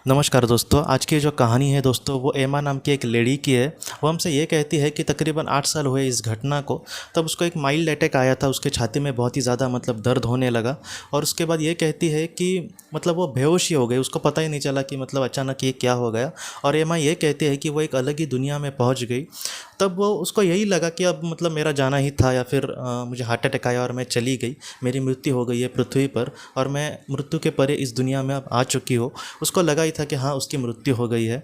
नमस्कार दोस्तों। आज की जो कहानी है दोस्तों वो एमा नाम की एक लेडी की है। वो हमसे ये कहती है कि तकरीबन 8 साल हुए इस घटना को। तब उसको एक माइल्ड अटैक आया था, उसके छाती में बहुत ही ज़्यादा दर्द होने लगा। और उसके बाद ये कहती है कि वो बेहोश ही हो गई, उसको पता ही नहीं चला कि अचानक ये क्या हो गया। और एमा ये कहती है कि वो एक अलग ही दुनिया में पहुंच गई। तब वो उसको यही लगा कि अब मेरा जाना ही था, या फिर मुझे हार्ट अटैक आया और मैं चली गई, मेरी मृत्यु हो गई है पृथ्वी पर और मैं मृत्यु के परे इस दुनिया में अब आ चुकी हूँ। उसको लगा ही था कि हाँ, उसकी मृत्यु हो गई है।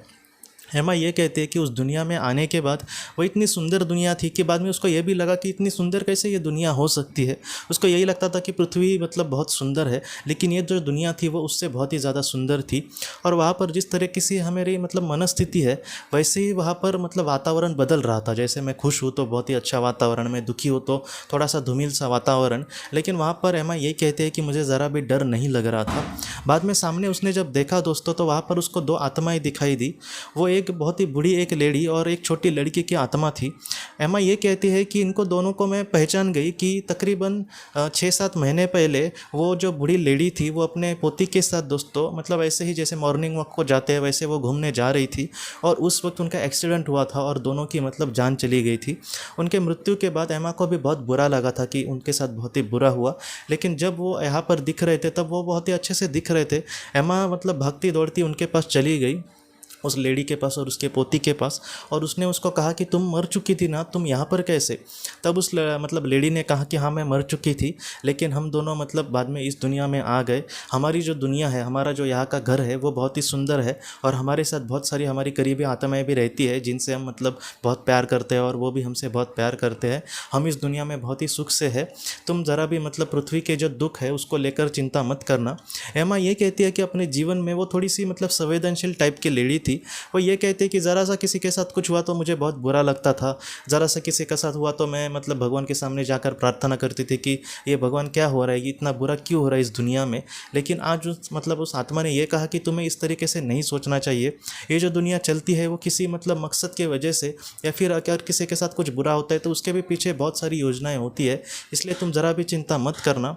हेमा ये कहती है कि उस दुनिया में आने के बाद वो इतनी सुंदर दुनिया थी कि बाद में उसको ये भी लगा कि इतनी सुंदर कैसे ये दुनिया हो सकती है। उसको यही लगता था कि पृथ्वी बहुत सुंदर है, लेकिन ये जो दुनिया थी वो उससे बहुत ही ज़्यादा सुंदर थी। और वहाँ पर जिस तरीके से हमारी मनस्थिति है, वैसे ही वहाँ पर वातावरण बदल रहा था। जैसे मैं खुश हूँ तो बहुत ही अच्छा वातावरण, मैं दुखी हूँ तो थोड़ा सा धूमिल सा वातावरण। लेकिन वहाँ पर हेमा यही कहते हैं कि मुझे ज़रा भी डर नहीं लग रहा था। बाद में सामने उसने जब देखा दोस्तों, तो वहाँ पर उसको दो आत्माएं दिखाई दी। वो एक बहुत ही बूढ़ी एक लेडी और एक छोटी लड़की की आत्मा थी। एमा ये कहती है कि इनको दोनों को मैं पहचान गई कि तकरीबन 6-7 महीने पहले वो जो बूढ़ी लेडी थी वो अपने पोती के साथ दोस्तों ऐसे ही जैसे मॉर्निंग वॉक को जाते हैं वैसे वो घूमने जा रही थी। और उस वक्त उनका एक्सीडेंट हुआ था और दोनों की जान चली गई थी। उनके मृत्यु के बाद एमा को भी बहुत बुरा लगा था कि उनके साथ बहुत ही बुरा हुआ। लेकिन जब वो यहाँ पर दिख रहे थे तब वो बहुत ही अच्छे से दिख रहे थे। एमा भागती दौड़ती उनके पास चली गई, उस लेडी के पास और उसके पोती के पास। और उसने उसको कहा कि तुम मर चुकी थी ना, तुम यहाँ पर कैसे। तब उस लेडी ने कहा कि हाँ, मैं मर चुकी थी, लेकिन हम दोनों बाद में इस दुनिया में आ गए। हमारी जो दुनिया है, हमारा जो यहाँ का घर है वो बहुत ही सुंदर है और हमारे साथ बहुत सारी हमारी करीबी आत्माएं भी रहती है जिनसे हम बहुत प्यार करते हैं और वो भी हमसे बहुत प्यार करते हैं। हम इस दुनिया में बहुत ही सुख से है। तुम ज़रा भी पृथ्वी के जो दुख है उसको लेकर चिंता मत करना। एमा ये कहती है कि अपने जीवन में वो थोड़ी सी संवेदनशील टाइप की लेडी थी। वो ये कहते हैं कि ज़रा सा किसी के साथ कुछ हुआ तो मुझे बहुत बुरा लगता था। ज़रा सा किसी के साथ हुआ तो मैं भगवान के सामने जाकर प्रार्थना करती थी कि ये भगवान क्या हो रहा है, ये इतना बुरा क्यों हो रहा है इस दुनिया में। लेकिन आज उस आत्मा ने ये कहा कि तुम्हें इस तरीके से नहीं सोचना चाहिए। ये जो दुनिया चलती है वो किसी मकसद के वजह से, या फिर अगर किसी के साथ कुछ बुरा होता है तो उसके भी पीछे बहुत सारी योजनाएं होती है। इसलिए तुम ज़रा भी चिंता मत करना।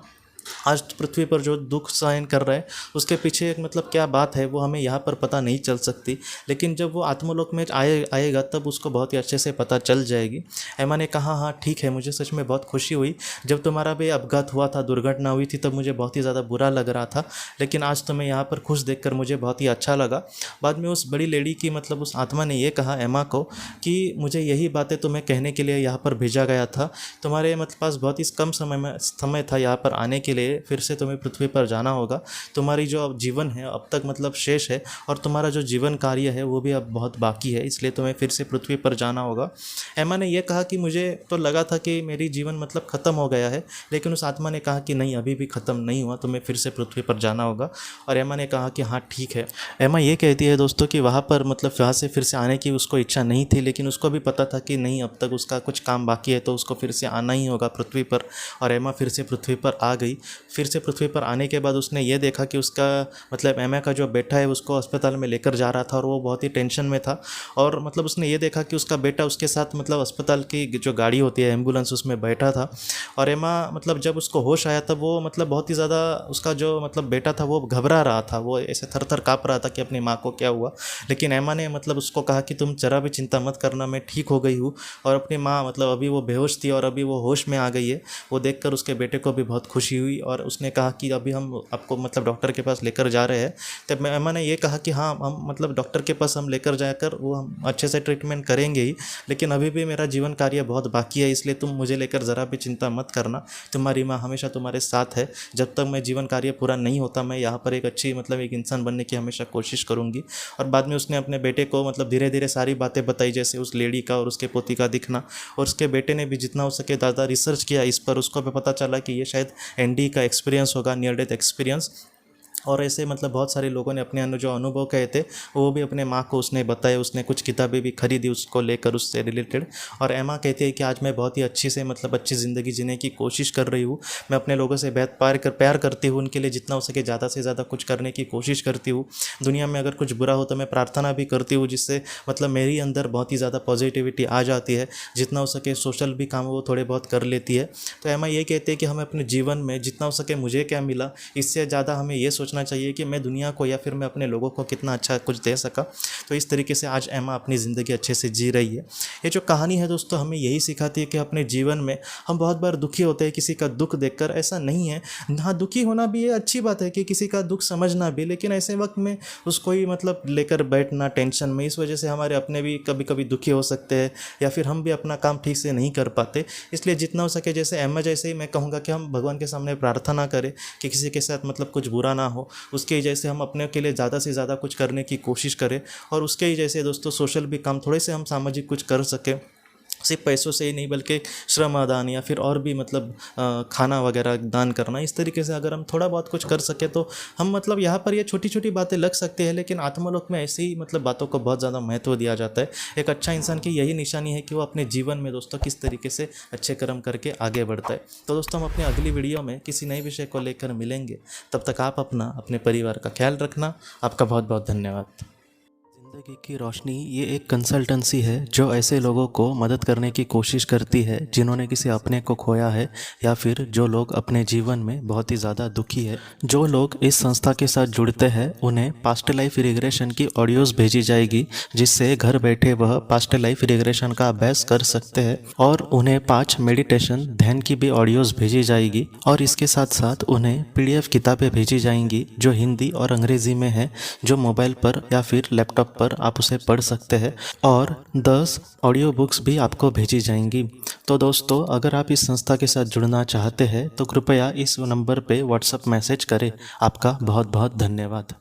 आज पृथ्वी पर जो दुख सहन कर रहा है उसके पीछे एक क्या बात है वो हमें यहाँ पर पता नहीं चल सकती, लेकिन जब वो आत्मलोक में आएगा तब उसको बहुत ही अच्छे से पता चल जाएगी। एमा ने कहा हाँ ठीक है, मुझे सच में बहुत खुशी हुई। जब तुम्हारा भी अपघात हुआ था, दुर्घटना हुई थी, तब मुझे बहुत ही ज़्यादा बुरा लग रहा था, लेकिन आज तुम्हें यहाँ पर खुश देखकर मुझे बहुत ही अच्छा लगा। बाद में उस बड़ी लेडी की उस आत्मा ने ये कहा एमा को कि मुझे यही बातें तुम्हें कहने के लिए यहाँ पर भेजा गया था। तुम्हारे पास बहुत ही कम समय था यहाँ पर आने के लिए। फिर से तुम्हें पृथ्वी पर जाना होगा। तुम्हारी जो अब जीवन है अब तक शेष है और तुम्हारा जो जीवन कार्य है वो भी अब बहुत बाकी है, इसलिए तुम्हें फिर से पृथ्वी पर जाना होगा। एमा ने यह कहा कि मुझे तो लगा था कि मेरी जीवन ख़त्म हो गया है, लेकिन उस आत्मा ने कहा कि नहीं, अभी भी ख़त्म नहीं हुआ, तुम्हें फिर से पृथ्वी पर जाना होगा। और एमा ने कहा कि हाँ ठीक है। एमा ये कहती है दोस्तों कि वहाँ पर वहाँ से फिर से आने की उसको इच्छा नहीं थी, लेकिन उसको भी पता था कि नहीं, अब तक उसका कुछ काम बाकी है तो उसको फिर से आना ही होगा पृथ्वी पर। और एमा फिर से पृथ्वी पर आ गई। फिर से पृथ्वी पर आने के बाद उसने ये देखा कि उसका एमा का जो बेटा है उसको अस्पताल में लेकर जा रहा था और वो बहुत ही टेंशन में था। और उसने ये देखा कि उसका बेटा उसके साथ अस्पताल की जो गाड़ी होती है एम्बुलेंस, उसमें बैठा था। और एमा जब उसको होश आया तब वो बहुत ही ज़्यादा उसका जो बेटा था वो घबरा रहा था, वो ऐसे थर थर काँप रहा था कि अपनी माँ को क्या हुआ। लेकिन एमा ने उसको कहा कि तुम जरा भी चिंता मत करना, मैं ठीक हो गई हूँ। और अपनी माँ अभी वो बेहोश थी और अभी वो होश में आ गई है। वो देखकर उसके बेटे को भी बहुत खुशी हुई और उसने कहा कि अभी हम आपको डॉक्टर के पास लेकर जा रहे हैं। तब एमा ने ये कहा कि हाँ, हम डॉक्टर के पास हम लेकर जाकर वो हम अच्छे से ट्रीटमेंट करेंगे ही, लेकिन अभी भी मेरा जीवन कार्य बहुत बाकी है, इसलिए तुम मुझे लेकर ज़रा भी चिंता मत करना। तुम्हारी माँ हमेशा तुम्हारे साथ है। जब तक मैं जीवन कार्य पूरा नहीं होता मैं यहाँ पर एक अच्छी एक इंसान बनने की हमेशा कोशिश करूँगी। और बाद में उसने अपने बेटे को धीरे धीरे सारी बातें बताई, जैसे उस लेडी का और उसके पोती का दिखना। और उसके बेटे ने भी जितना हो सके ज़्यादा रिसर्च किया इस पर। उसको भी पता चला कि ये शायद एनडी का एक्सपीरियंस होगा, नियर डेथ एक्सपीरियंस। और ऐसे बहुत सारे लोगों ने अपने जो अनुभव कहे थे वो भी अपने माँ को उसने बताए। उसने कुछ किताबें भी खरीदी उसको लेकर, उससे रिलेटेड। और एमा कहती है कि आज मैं बहुत ही अच्छी से अच्छी ज़िंदगी जीने की कोशिश कर रही हूँ। मैं अपने लोगों से बहुत प्यार करती हूँ, उनके लिए जितना हो सके ज़्यादा से ज़्यादा कुछ करने की कोशिश करती हूँ। दुनिया में अगर कुछ बुरा हो तो मैं प्रार्थना भी करती हूँ, जिससे मेरी अंदर बहुत ही ज़्यादा पॉजिटिविटी आ जाती है। जितना हो सके सोशल भी काम वो थोड़े बहुत कर लेती है। तो एमा ये कहते हैं कि हमें अपने जीवन में जितना हो सके मुझे क्या मिला, इससे ज़्यादा हमें ये सोचना चाहिए कि मैं दुनिया को या फिर मैं अपने लोगों को कितना अच्छा कुछ दे सका। तो इस तरीके से आज एमा अपनी ज़िंदगी अच्छे से जी रही है। ये जो कहानी है दोस्तों हमें यही सिखाती है कि अपने जीवन में हम बहुत बार दुखी होते हैं किसी का दुख देखकर, ऐसा नहीं है। हाँ, दुखी होना भी ये अच्छी बात है कि किसी का दुख समझना भी, लेकिन ऐसे वक्त में उसको ही मतलब लेकर बैठना टेंशन में, इस वजह से हमारे अपने भी कभी कभी दुखी हो सकते हैं या फिर हम भी अपना काम ठीक से नहीं कर पाते। इसलिए जितना हो सके जैसे एमा जैसे ही मैं कहूँगा कि हम भगवान के सामने प्रार्थना करें कि किसी के साथ मतलब कुछ बुरा ना हो, उसके जैसे हम अपने के लिए ज़्यादा से ज़्यादा कुछ करने की कोशिश करें और उसके ही जैसे दोस्तों सोशल भी काम थोड़े से हम सामाजिक कुछ कर सकें, सिर्फ पैसों से ही नहीं बल्कि श्रम दान या फिर और भी मतलब खाना वगैरह दान करना, इस तरीके से अगर हम थोड़ा बहुत कुछ कर सके तो हम मतलब यहाँ पर ये छोटी छोटी बातें लग सकती है, लेकिन आत्मलोक में ऐसी ही मतलब बातों को बहुत ज़्यादा महत्व दिया जाता है। एक अच्छा इंसान की यही निशानी है कि वो अपने जीवन में दोस्तों किस तरीके से अच्छे कर्म करके आगे बढ़ता है। तो दोस्तों हम अपनी अगली वीडियो में किसी नए विषय को लेकर मिलेंगे, तब तक आप अपना अपने परिवार का ख्याल रखना। आपका बहुत बहुत धन्यवाद। ज़िंदगी की रोशनी ये एक कंसल्टेंसी है जो ऐसे लोगों को मदद करने की कोशिश करती है जिन्होंने किसी अपने को खोया है या फिर जो लोग अपने जीवन में बहुत ही ज़्यादा दुखी है। जो लोग इस संस्था के साथ जुड़ते हैं उन्हें पास्ट लाइफ रिग्रेशन की ऑडियोज़ भेजी जाएगी, जिससे घर बैठे वह पास्ट लाइफ रिग्रेशन का अभ्यास कर सकते हैं। और उन्हें 5 मेडिटेशन ध्यान की भी ऑडियोज़ भेजी जाएगी और इसके साथ साथ उन्हें PDF किताबें भेजी जाएंगी जो हिंदी और अंग्रेज़ी में है, जो मोबाइल पर या फिर लैपटॉप पर आप उसे पढ़ सकते हैं। और 10 ऑडियो बुक्स भी आपको भेजी जाएंगी। तो दोस्तों अगर आप इस संस्था के साथ जुड़ना चाहते हैं तो कृपया इस नंबर पे व्हाट्सएप मैसेज करें। आपका बहुत बहुत धन्यवाद।